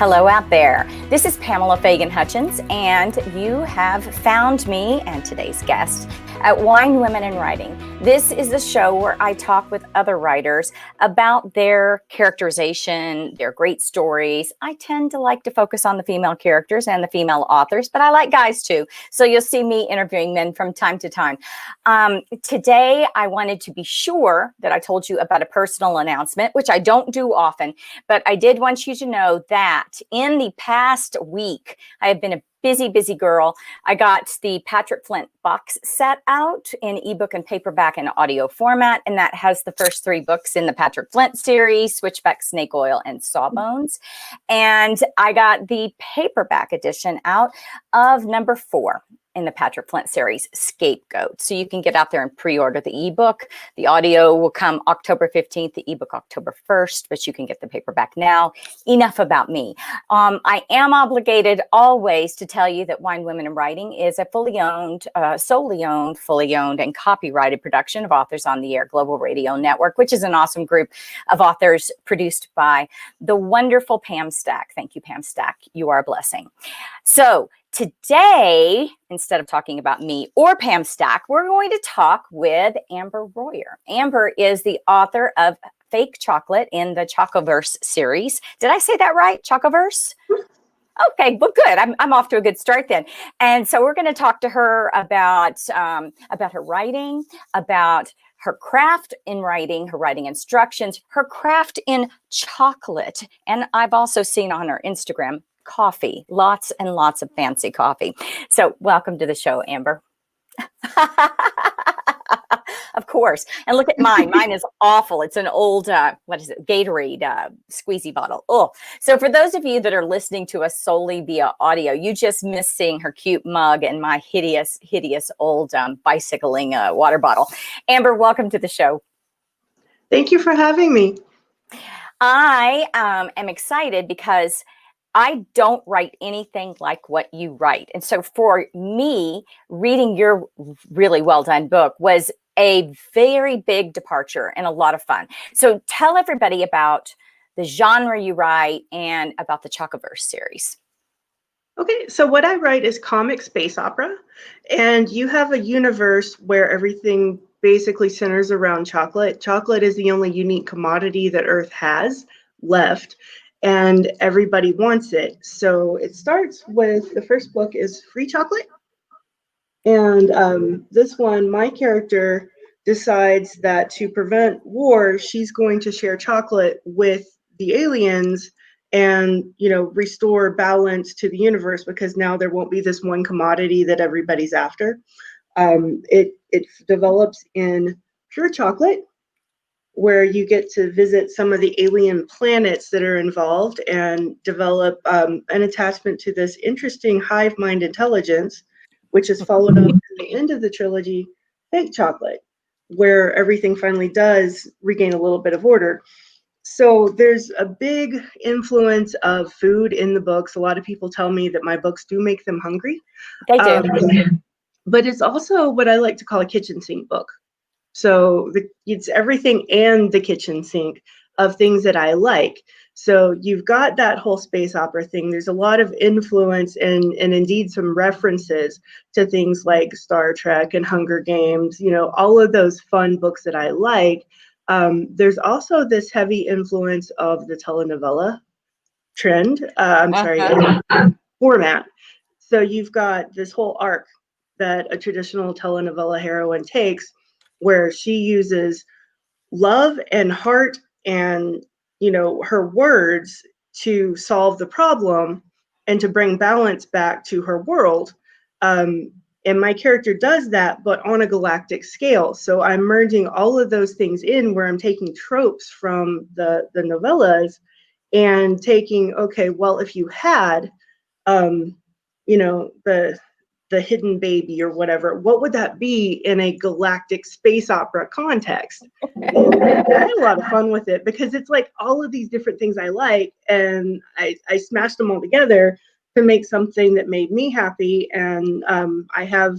Hello out there. This is Pamela Fagan Hutchins, and you have found me and today's guest at Wine, Women, and Writing. This is the show where I talk with other writers about their characterization, their great stories. I tend to like to focus on the female characters and the female authors, but I like guys too. So you'll see me interviewing men from time to time. Today, I wanted to be sure that I told you about a personal announcement, which I don't do often, but I did want you to know that in the past week, I have been a busy girl. I got the Patrick Flint box set out in ebook and paperback and audio format, and that has the first 3 books in the Patrick Flint series, Switchback, Snake Oil, and Sawbones. And I got the paperback edition out of number 4 in the Patrick Flint series, Scapegoat. So you can get out there and pre-order the ebook. The audio will come October 15th, the ebook October 1st, but you can get the paperback now. Enough about me. I am obligated always to tell you that Wine, Women, and Writing is a fully owned, solely owned, fully owned, and copyrighted production of Authors on the Air Global Radio Network, which is an awesome group of authors produced by the wonderful Pam Stack. Thank you, Pam Stack. You are a blessing. So today, instead of talking about me or Pam Stack, we're going to talk with Amber Royer. Amber is the author of Fake Chocolate in the Chocoverse series. Did I say that right? Chocoverse? Okay, well, good. I'm off to a good start then. And so we're going to talk to her about her writing, about her craft in writing, her writing instructions, her craft in chocolate. And I've also seen on her Instagram coffee, lots and lots of fancy coffee. So welcome to the show, Amber. Of course. And look at mine. Mine is awful. It's an old, Gatorade squeezy bottle. Oh, so for those of you that are listening to us solely via audio, you just missed seeing her cute mug and my hideous old bicycling water bottle. Amber, welcome to the show. Thank you for having me. I am excited because I don't write anything like what you write. And so for me, reading your really well done book was a very big departure and a lot of fun. So tell everybody about the genre you write and about the Chocoverse series. Okay, so what I write is comic space opera, and you have a universe where everything basically centers around chocolate. Chocolate is the only unique commodity that Earth has left, and everybody wants it. So it starts with, the first book is Free Chocolate. And this one, my character decides that to prevent war, she's going to share chocolate with the aliens and, you know, restore balance to the universe, because now there won't be this one commodity that everybody's after. It develops in Pure Chocolate, where you get to visit some of the alien planets that are involved and develop an attachment to this interesting hive mind intelligence, which is followed up at the end of the trilogy, Fake Chocolate, where everything finally does regain a little bit of order. So there's a big influence of food in the books. A lot of people tell me that my books do make them hungry. They do. But it's also what I like to call a kitchen sink book. So it's everything and the kitchen sink of things that I like. So you've got that whole space opera thing. There's a lot of influence and indeed some references to things like Star Trek and Hunger Games, you know, all of those fun books that I like. There's also this heavy influence of the telenovela trend, format. So you've got this whole arc that a traditional telenovela heroine takes, where she uses love and heart and, you know, her words to solve the problem and to bring balance back to her world. And my character does that, but on a galactic scale. So I'm merging all of those things in, where I'm taking tropes from the novellas and taking, okay, well, if you had, you know, the hidden baby or whatever, what would that be in a galactic space opera context? And I had a lot of fun with it, because it's like all of these different things I like, and I smashed them all together to make something that made me happy. And I have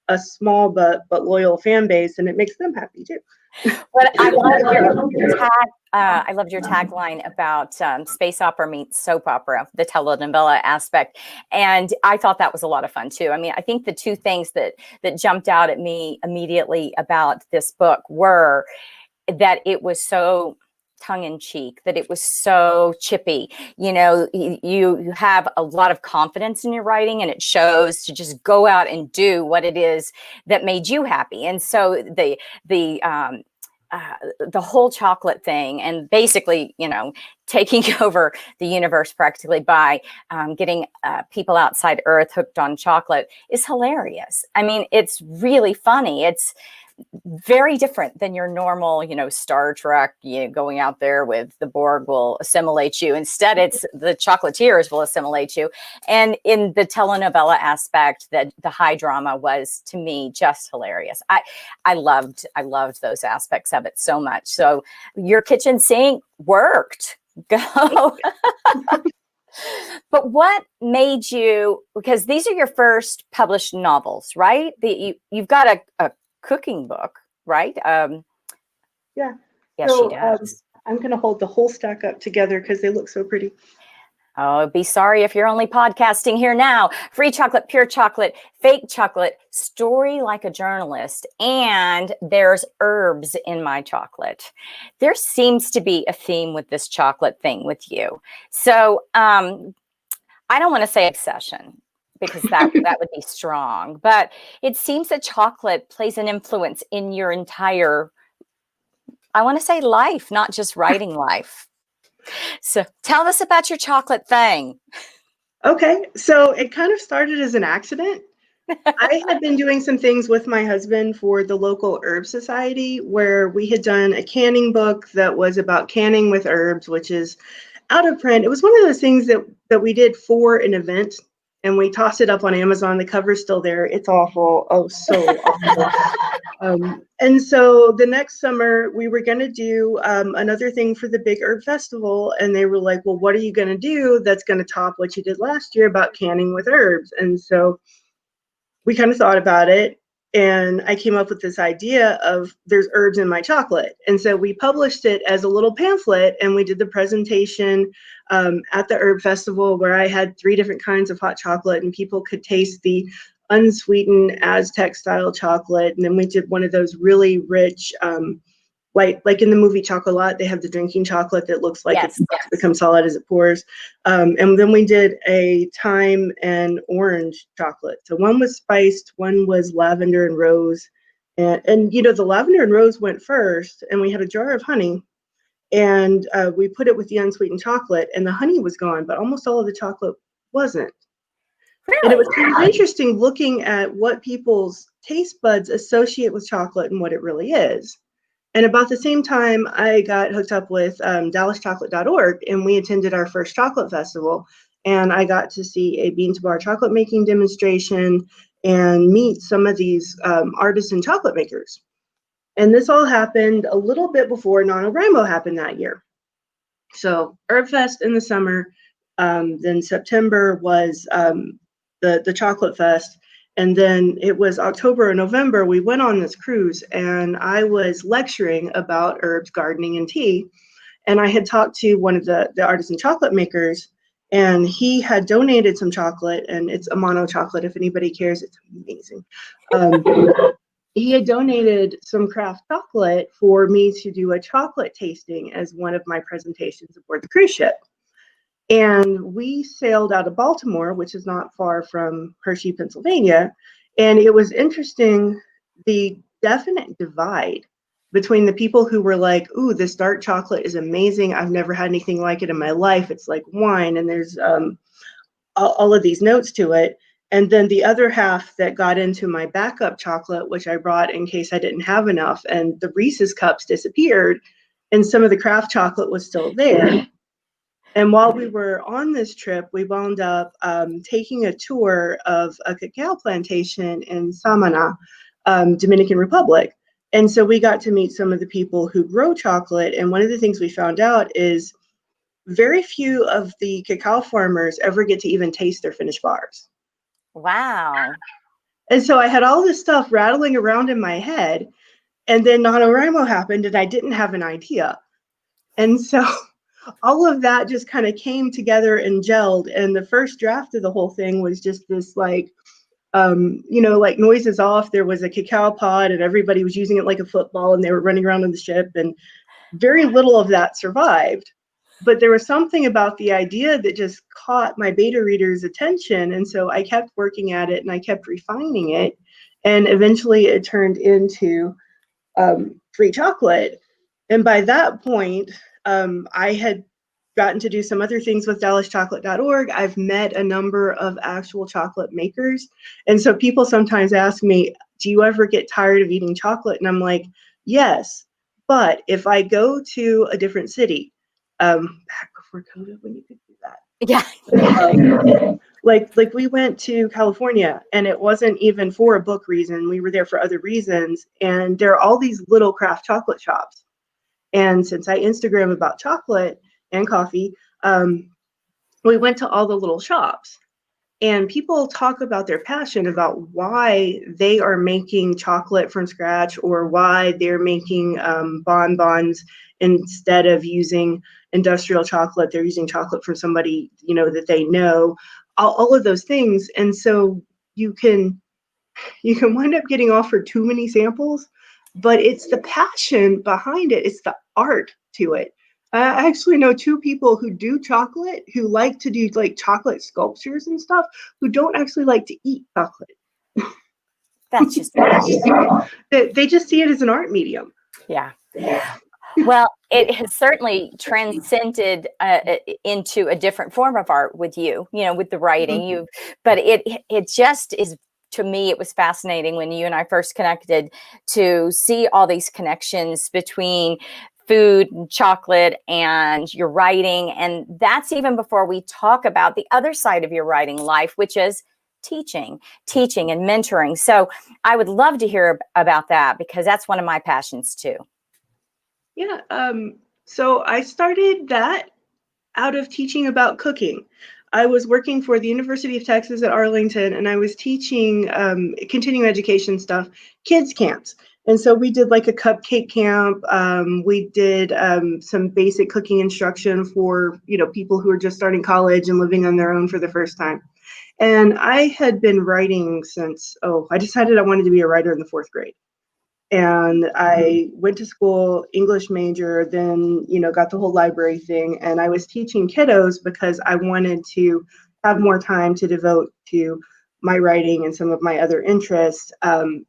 a small but loyal fan base, and it makes them happy too. But I loved your tag. I loved your tagline about space opera meets soap opera, the telenovela aspect, and I thought that was a lot of fun too. I mean, I think the two things that jumped out at me immediately about this book were that it was so tongue-in-cheek, that it was so chippy. You know, you have a lot of confidence in your writing, and it shows to just go out and do what it is that made you happy. And so the whole chocolate thing, and basically, you know, taking over the universe practically by getting people outside Earth hooked on chocolate is hilarious. I mean, it's really funny. It's very different than your normal, you know, Star Trek, you know, going out there with the Borg will assimilate you. Instead, it's the chocolatiers will assimilate you. And in the telenovela aspect, that the high drama was, to me, just hilarious. I loved those aspects of it so much. So your kitchen sink worked. Go. But what made you, because these are your first published novels, right? You've got a cooking book, right? Yeah. Yes, so, she does. I'm going to hold the whole stack up together because they look so pretty. Oh, be sorry if you're only podcasting here now. Free chocolate, pure chocolate, fake chocolate, story like a journalist, and there's herbs in my chocolate. There seems to be a theme with this chocolate thing with you. So I don't want to say obsession, because that would be strong, but it seems that chocolate plays an influence in your entire, I want to say, life, not just writing life. So tell us about your chocolate thing. Okay, so it kind of started as an accident. I had been doing some things with my husband for the local herb society, where we had done a canning book that was about canning with herbs, which is out of print. It was one of those things that we did for an event, and we tossed it up on Amazon. The cover's still there. It's awful. Oh, so awful. And so the next summer we were going to do another thing for the Big Herb Festival, and they were like, well, what are you going to do that's going to top what you did last year about canning with herbs? And so we kind of thought about it, and I came up with this idea of there's herbs in my chocolate. And so we published it as a little pamphlet, and we did the presentation at the Herb Festival, where I had 3 different kinds of hot chocolate, and people could taste the unsweetened Aztec style chocolate. And then we did one of those really rich, like in the movie Chocolat, they have the drinking chocolate that looks like it's become solid as it pours. And then we did a thyme and orange chocolate. So one was spiced, one was lavender and rose. And you know, the lavender and rose went first, and we had a jar of honey, and we put it with the unsweetened chocolate, and the honey was gone, but almost all of the chocolate wasn't. Really? And it was kind of interesting looking at what people's taste buds associate with chocolate and what it really is. And about the same time, I got hooked up with DallasChocolate.org, and we attended our first chocolate festival. And I got to see a bean to bar chocolate making demonstration and meet some of these artisan chocolate makers. And this all happened a little bit before NaNoWriMo happened that year. So HerbFest in the summer, then September was the Chocolate Fest. And then it was October or November, we went on this cruise, and I was lecturing about herbs, gardening, and tea. And I had talked to one of the artisan chocolate makers, and he had donated some chocolate, and it's Amano chocolate. If anybody cares, it's amazing. He had donated some craft chocolate for me to do a chocolate tasting as one of my presentations aboard the cruise ship. And we sailed out of Baltimore, which is not far from Hershey, Pennsylvania. And it was interesting, the definite divide between the people who were like, ooh, this dark chocolate is amazing. I've never had anything like it in my life. It's like wine, and there's all of these notes to it. And then the other half that got into my backup chocolate, which I brought in case I didn't have enough, and the Reese's cups disappeared, and some of the craft chocolate was still there. And while we were on this trip, we wound up taking a tour of a cacao plantation in Samana, Dominican Republic. And so we got to meet some of the people who grow chocolate. And one of the things we found out is very few of the cacao farmers ever get to even taste their finished bars. Wow. And so I had all this stuff rattling around in my head, and then NaNoWriMo happened and I didn't have an idea. And so all of that just kind of came together and gelled. And the first draft of the whole thing was just this like, like noises off. There was a cacao pod and everybody was using it like a football and they were running around on the ship, and very little of that survived. But there was something about the idea that just caught my beta reader's attention. And so I kept working at it and I kept refining it. And eventually it turned into Free Chocolate. And by that point, I had gotten to do some other things with DallasChocolate.org. I've met a number of actual chocolate makers. And so people sometimes ask me, do you ever get tired of eating chocolate? And I'm like, yes. But if I go to a different city, back before COVID, when you could do that. Yeah. Like we went to California and it wasn't even for a book reason. We were there for other reasons. And there are all these little craft chocolate shops. And since I Instagram about chocolate and coffee, we went to all the little shops. And people talk about their passion about why they are making chocolate from scratch, or why they're making bonbons instead of using industrial chocolate. They're using chocolate from somebody, that they know, all of those things. And so you can wind up getting offered too many samples, but it's the passion behind it. It's the art to it. I actually know two people who do chocolate, who like to do like chocolate sculptures and stuff, who don't actually like to eat chocolate. That's just They just see it as an art medium. Yeah. Well, it has certainly transcended into a different form of art with you, with the writing. But it just is, to me, it was fascinating when you and I first connected, to see all these connections between food and chocolate and your writing. And that's even before we talk about the other side of your writing life, which is teaching and mentoring. So I would love to hear about that, because that's one of my passions too. Yeah. So I started that out of teaching about cooking. I was working for the University of Texas at Arlington, and I was teaching continuing education stuff, kids camps. And so we did like a cupcake camp. We did some basic cooking instruction for, people who are just starting college and living on their own for the first time. And I had been writing since, I decided I wanted to be a writer in the 4th grade. And I went to school, English major, then, got the whole library thing. And I was teaching kiddos because I wanted to have more time to devote to my writing and some of my other interests.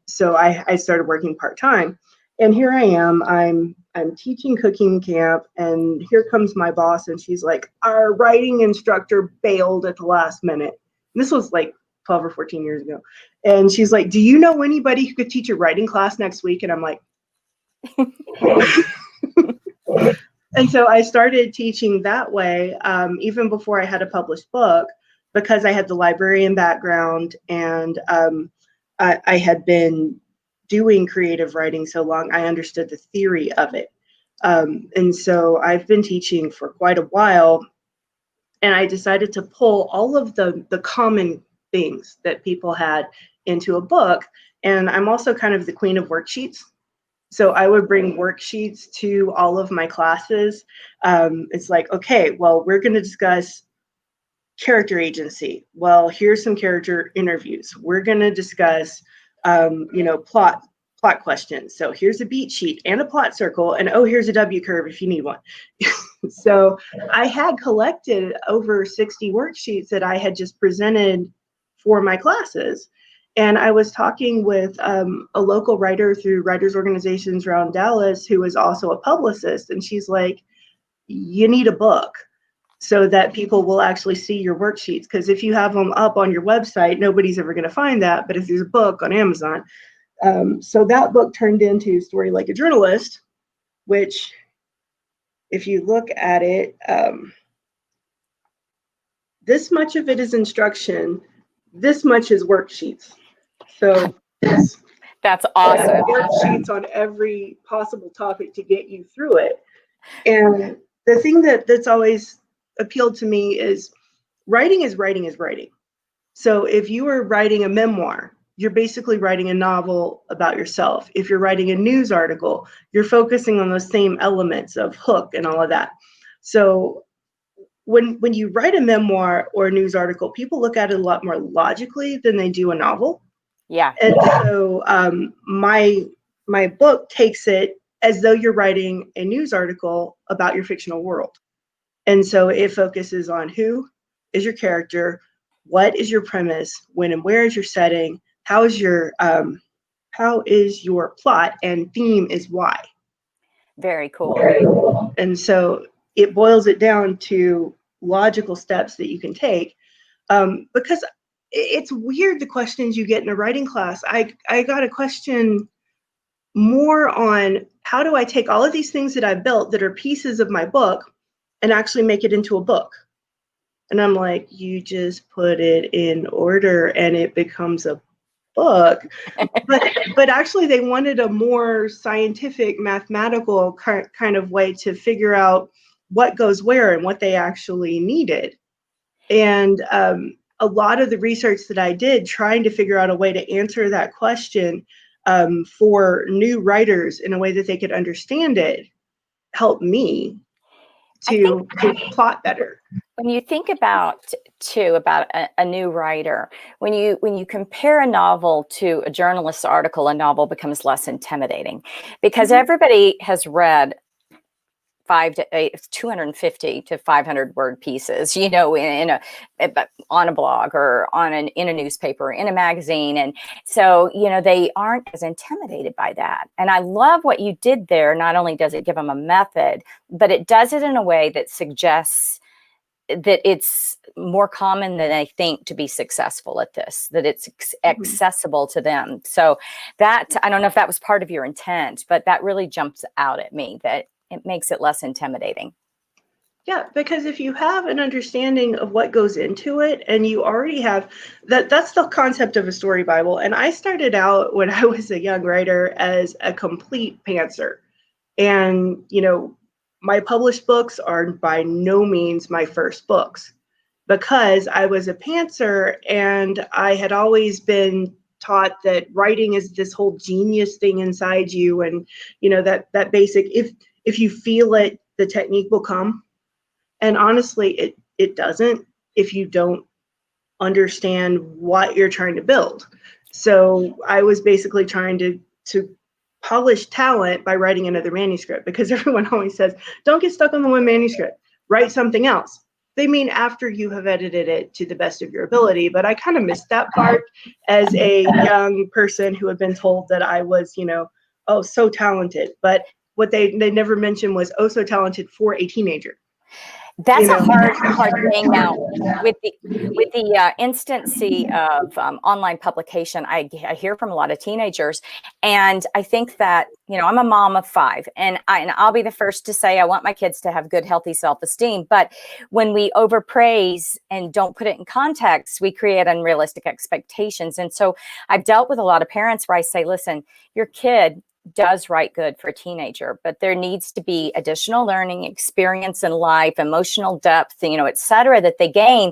So I started working part-time. And here I am, I'm teaching cooking camp, and here comes my boss, and she's like, our writing instructor bailed at the last minute. And this was like 12 or 14 years ago. And she's like, do you know anybody who could teach a writing class next week? And I'm like, and so I started teaching that way, even before I had a published book, because I had the librarian background, and I had been doing creative writing so long, I understood the theory of it. And so I've been teaching for quite a while, and I decided to pull all of the common things that people had into a book. And I'm also kind of the queen of worksheets. So I would bring worksheets to all of my classes. It's like, okay, well, we're going to discuss character agency. Well, here's some character interviews. We're going to discuss, plot questions. So here's a beat sheet and a plot circle, and here's a W curve if you need one. So I had collected over 60 worksheets that I had just presented for my classes. And I was talking with a local writer through writers organizations around Dallas, who is also a publicist. And she's like, you need a book so that people will actually see your worksheets. Because if you have them up on your website, nobody's ever going to find that. But if there's a book on Amazon. So that book turned into Story Like a Journalist, which, if you look at it, this much of it is instruction, this much is worksheets. So that's awesome. Worksheets on every possible topic to get you through it. And the thing that's always appealed to me is writing is writing is writing. So if you are writing a memoir, you're basically writing a novel about yourself. If you're writing a news article, you're focusing on those same elements of hook and all of that. So when you write a memoir or a news article, people look at it a lot more logically than they do a novel. Yeah. And so my book takes it as though you're writing a news article about your fictional world. And so it focuses on who is your character, what is your premise, when and where is your setting, how is your plot, and theme is why. Very cool. And so it boils it down to logical steps that you can take, because it's weird, the questions you get in a writing class. I got a question more on how do I take all of these things that I built that are pieces of my book and actually make it into a book. And I'm like, you just put it in order and it becomes a book. but actually they wanted a more scientific, mathematical kind of way to figure out what goes where and what they actually needed. And a lot of the research that I did trying to figure out a way to answer that question for new writers in a way that they could understand it helped me to plot better. When you think about a new writer, when you compare a novel to a journalist's article, a novel becomes less intimidating because everybody has read 250 to 500 word pieces, you know, on a blog or in a newspaper, in a magazine. And so, you know, they aren't as intimidated by that. And I love what you did there. Not only does it give them a method, but it does it in a way that suggests that it's more common than I think to be successful at this, that it's accessible to them. So that, I don't know if that was part of your intent, but that really jumps out at me, that it makes it less intimidating. Yeah, because if you have an understanding of what goes into it and you already have that's the concept of a story Bible. And I started out when I was a young writer as a complete pantser. And, you know, my published books are by no means my first books because I was a pantser and I had always been taught that writing is this whole genius thing inside you. And, you know, that basic, if you feel it, the technique will come. And honestly, it doesn't if you don't understand what you're trying to build. So I was basically trying to polish talent by writing another manuscript, because everyone always says, don't get stuck on the one manuscript, write something else. They mean after you have edited it to the best of your ability. But I kind of missed that part as a young person who had been told that I was, you know, oh, so talented. But what they never mentioned was, oh, so talented for a teenager. That's a hard thing now with the instancy of online publication. I hear from a lot of teenagers, and I think that, you know, I'm a mom of 5, and I'll be the first to say I want my kids to have good, healthy self-esteem. But when we overpraise and don't put it in context, we create unrealistic expectations. And so I've dealt with a lot of parents where I say, listen, your kid does write good for a teenager, but there needs to be additional learning, experience in life, emotional depth, you know, et cetera, that they gain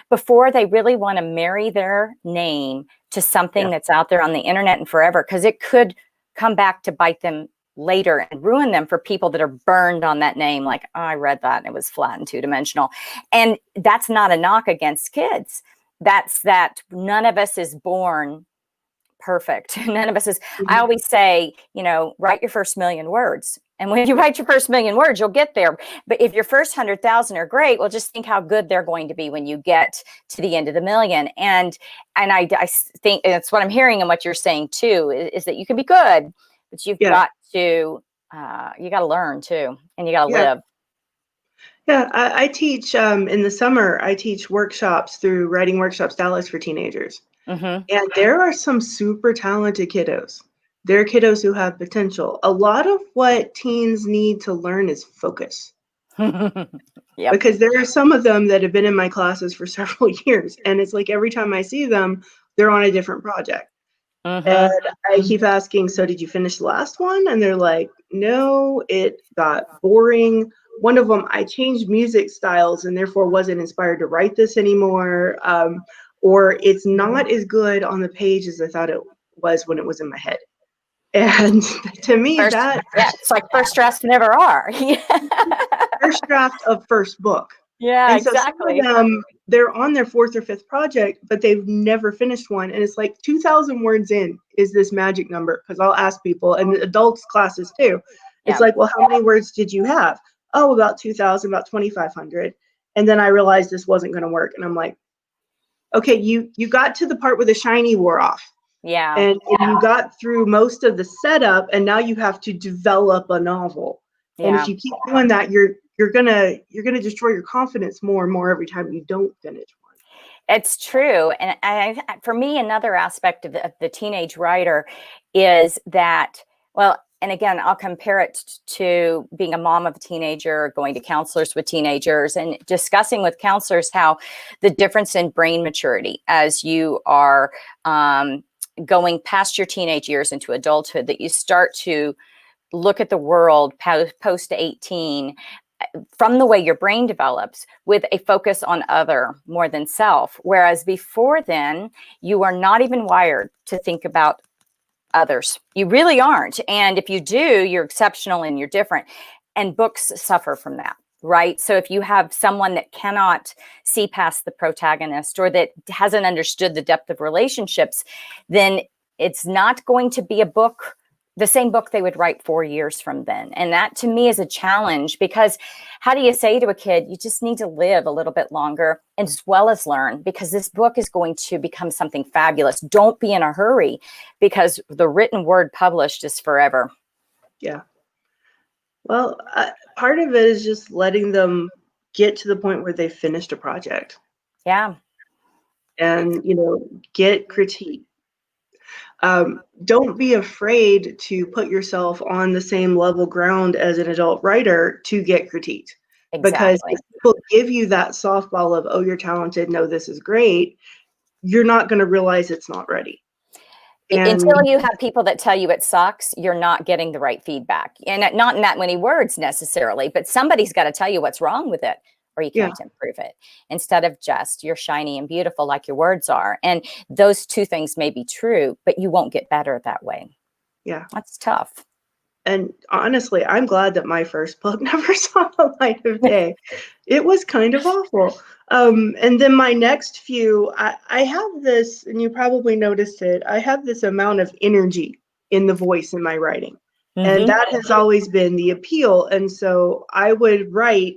before they really want to marry their name to something that's out there on the internet and forever, because it could come back to bite them later and ruin them for people that are burned on that name. Like, oh, I read that and it was flat and two-dimensional. And that's not a knock against kids. That's that none of us is born perfect. None of us is. I always say, you know, write your first 1,000,000 words. And when you write your first 1,000,000 words, you'll get there. But if your first 100,000 are great, well, just think how good they're going to be when you get to the end of the 1,000,000. And I think that's what I'm hearing and what you're saying too, is that you can be good, but you've got to, you got to learn too, and you got to live. Yeah, I teach in the summer, I teach workshops through Writing Workshops Dallas for teenagers. And there are some super talented kiddos. There are kiddos who have potential. A lot of what teens need to learn is focus. Because there are some of them that have been in my classes for several years. And it's like every time I see them, they're on a different project. And I keep asking, so did you finish the last one? And they're like, no, it got boring. One of them, I changed music styles and therefore wasn't inspired to write this anymore. or it's not as good on the page as I thought it was when it was in my head. And to me, it's like first drafts never are. first draft of first book. Yeah, And so some exactly. of them, they're on their fourth or fifth project, but they've never finished one. And it's like 2,000 words in is this magic number. Because I'll ask people, and adults classes too. It's like, well, how many words did you have? Oh, about 2,000, about 2,500. And then I realized this wasn't going to work. And I'm like, okay, you got to the part where the shiny wore off. Yeah. And you got through most of the setup, and now you have to develop a novel. Yeah. And if you keep doing that, you're gonna destroy your confidence more and more every time you don't finish one. It's true. And for me, another aspect of the teenage writer is that, well, and again, I'll compare it to being a mom of a teenager, going to counselors with teenagers, and discussing with counselors how the difference in brain maturity as you are going past your teenage years into adulthood, that you start to look at the world post 18 from the way your brain develops, with a focus on other more than self. Whereas before then, you are not even wired to think about others. You really aren't. And if you do, you're exceptional and you're different. And books suffer from that, right? So if you have someone that cannot see past the protagonist, or that hasn't understood the depth of relationships, then it's not going to be the same book they would write 4 years from then. And that to me is a challenge, because how do you say to a kid, you just need to live a little bit longer as well as learn, because this book is going to become something fabulous. Don't be in a hurry, because the written word published is forever. Yeah. Well, part of it is just letting them get to the point where they finished a project. Yeah. And, get critique. Don't be afraid to put yourself on the same level ground as an adult writer to get critiqued. Exactly. Because if people give you that softball of, oh, you're talented, no, this is great, you're not going to realize it's not ready. Until you have people that tell you it sucks, you're not getting the right feedback. And not in that many words necessarily, but somebody's got to tell you what's wrong with it, or you can't improve it, instead of just you're shiny and beautiful like your words are. And those two things may be true, but you won't get better that way. Yeah. That's tough. And honestly, I'm glad that my first book never saw the light of day. It was kind of awful. And then my next few, I have this, and you probably noticed it, I have this amount of energy in the voice in my writing. Mm-hmm. And that has always been the appeal. And so I would write,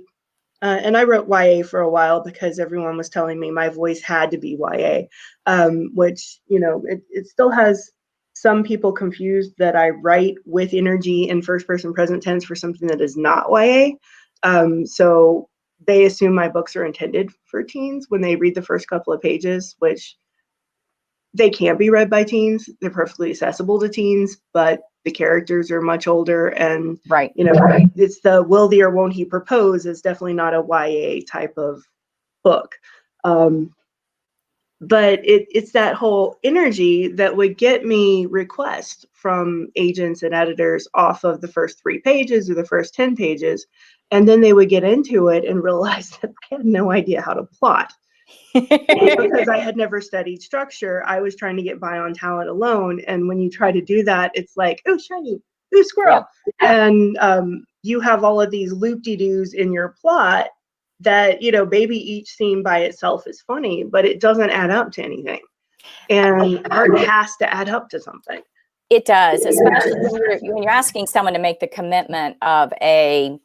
and I wrote YA for a while because everyone was telling me my voice had to be YA, which, it still has some people confused that I write with energy in first person present tense for something that is not YA. So they assume my books are intended for teens when they read the first couple of pages, which they can't be read by teens. They're perfectly accessible to teens, but the characters are much older, and right. It's the will thee or won't he propose is definitely not a YA type of book. But it's that whole energy that would get me requests from agents and editors off of the first 3 pages or the first 10 pages. And then they would get into it and realize that I had no idea how to plot. Because I had never studied structure. I was trying to get by on talent alone. And when you try to do that, it's like, oh, shiny, oh, squirrel. Yeah. And you have all of these loop-de-doos in your plot that, maybe each scene by itself is funny, but it doesn't add up to anything. And art has to add up to something. It does, especially when you're asking someone to make the commitment of a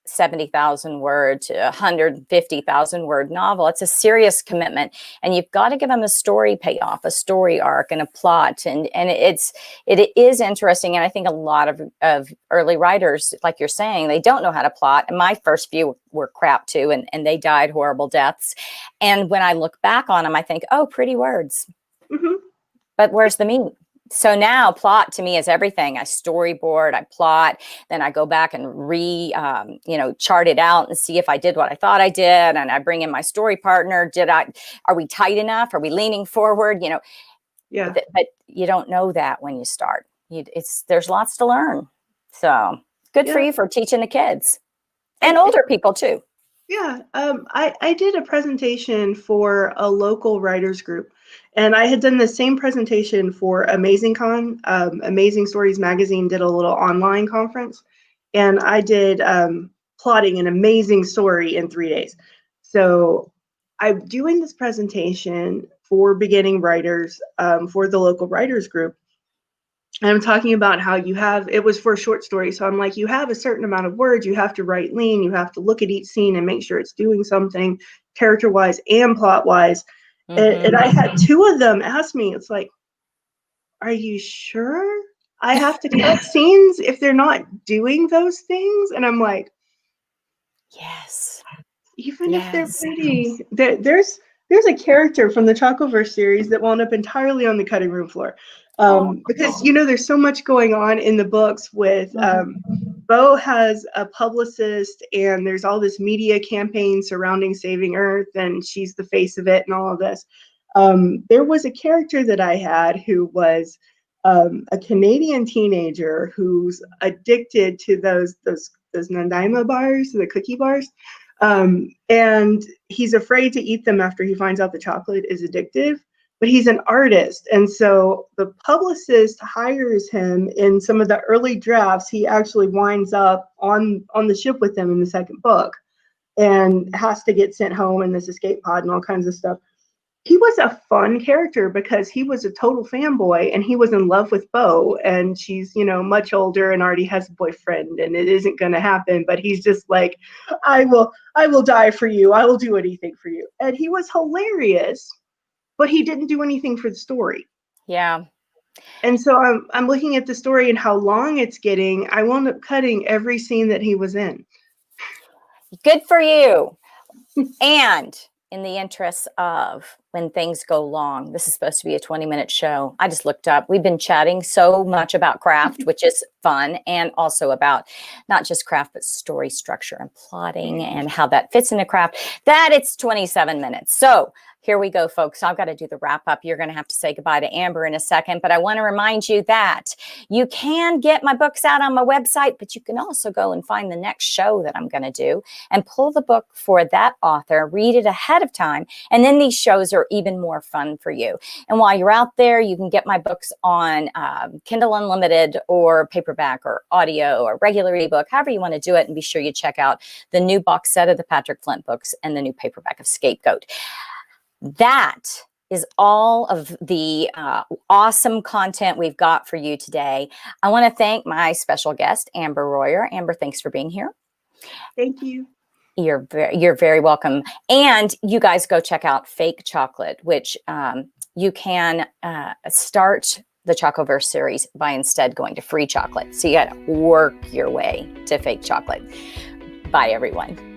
70,000 word to 150,000 word novel. It's a serious commitment, and you've got to give them a story payoff, a story arc, and a plot. And it is interesting. And I think a lot of early writers, like you're saying, they don't know how to plot. And my first few were crap too, and they died horrible deaths. And when I look back on them, I think, oh, pretty words. Mm-hmm. But where's the meat? So now plot to me is everything. I storyboard, I plot, then I go back and chart it out and see if I did what I thought I did. And I bring in my story partner. Are we tight enough? Are we leaning forward? Yeah. But you don't know that when you start. There's lots to learn. So good for you for teaching the kids and older people too. Yeah, I did a presentation for a local writers group, and I had done the same presentation for AmazingCon. Amazing Stories Magazine did a little online conference, and I did plotting an amazing story in 3 days. So I'm doing this presentation for beginning writers for the local writers group. And I'm talking about how it was for a short story. So I'm like, you have a certain amount of words, you have to write lean, you have to look at each scene and make sure it's doing something character wise and plot wise. And I had two of them ask me, it's like, are you sure I have to cut scenes if they're not doing those things? And I'm like, Yes. even if they're pretty, there's a character from the Chocoverse series that wound up entirely on the cutting room floor. Because there's so much going on in the books with Bo has a publicist, and there's all this media campaign surrounding Saving Earth, and she's the face of it and all of this. There was a character that I had who was a Canadian teenager who's addicted to those Nanaimo bars, the cookie bars. And he's afraid to eat them after he finds out the chocolate is addictive, but he's an artist. And so the publicist hires him in some of the early drafts. He actually winds up on the ship with them in the second book and has to get sent home in this escape pod and all kinds of stuff. He was a fun character because he was a total fanboy and he was in love with Bo, and she's, much older and already has a boyfriend, and it isn't going to happen, but he's just like, I will die for you. I will do anything for you. And he was hilarious, but he didn't do anything for the story. Yeah. And so I'm looking at the story and how long it's getting. I wound up cutting every scene that he was in. Good for you. And in the interest of when things go long, this is supposed to be a 20-minute show. I just looked up. We've been chatting so much about craft, which is fun, and also about not just craft, but story structure and plotting and how that fits into craft, that it's 27 minutes. So here we go, folks. I've got to do the wrap up. You're going to have to say goodbye to Amber in a second, but I want to remind you that you can get my books out on my website, but you can also go and find the next show that I'm going to do and pull the book for that author, read it ahead of time, and then these shows are even more fun for you. And while you're out there, you can get my books on Kindle Unlimited or paperback or audio or regular ebook, however you want to do it, and be sure you check out the new box set of the Patrick Flint books and the new paperback of Scapegoat. That is all of the awesome content we've got for you today. I want to thank my special guest, Amber Royer. Amber, thanks for being here. Thank you. You're very welcome. And you guys go check out Fake Chocolate, which you can start the Chocoverse series by instead going to Free Chocolate. So you got to work your way to Fake Chocolate. Bye, everyone.